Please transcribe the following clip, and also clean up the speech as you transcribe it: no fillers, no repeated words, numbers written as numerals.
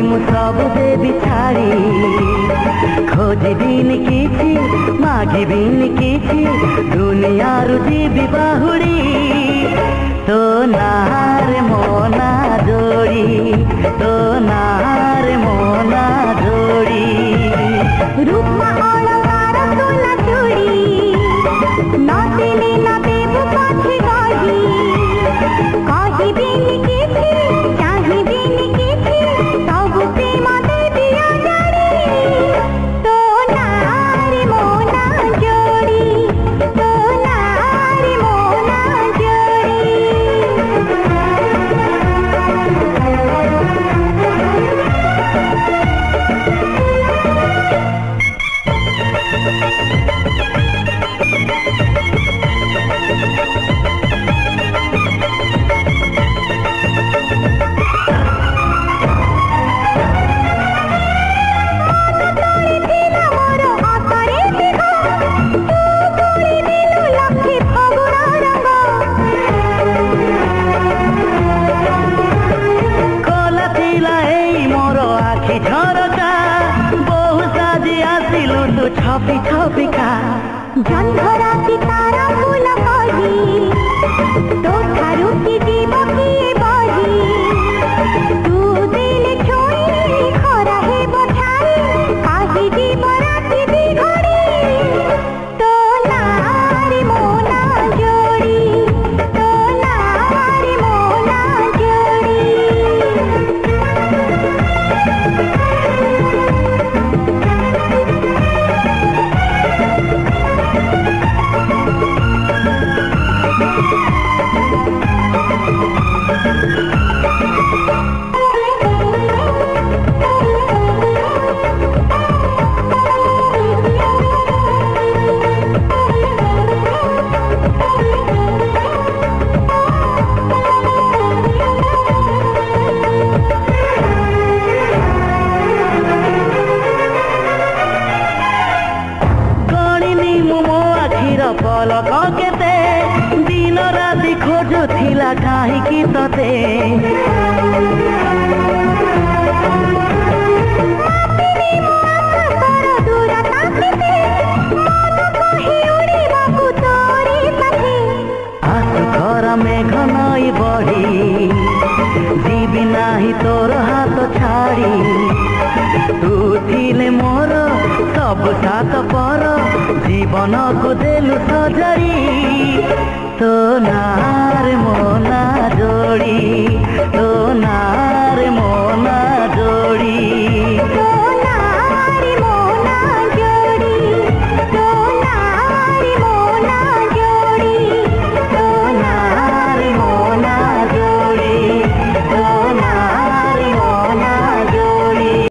मु सब देवी छाड़ी खोजिबिन किछि मागिबिन किछि दुनिया रुजीबी बाहुड़ी तो नार मोना जोड़ी तो नार मोना जोड़ी रूपमा अलंकार सोना चूड़ी न देले न देबु पाछे गढ़ी कहिबिन किछि चाहिबिन किछि सब प्रेम देबी अजाड़ी तो नार मोना जोड़ी तो नार मोना जोड़ी छपी छपी का जंधरा तारा फूल कही तो थारू की जीव किए बही तू दिल छोई खरा हे बछाई कही जीव राति दी घड़ी तो नारी मोना जोड़ी तो नारी मोना जोड़ी पलक केते दिन राति खोजुथिला काहीकि तते आसु घर मेघ नई बढी जीवी नाही तोर हाथ छाड़ी तू थिले मोर सब साथ पर जीवन को देलु सजरी तो नार मोना जोड़ी।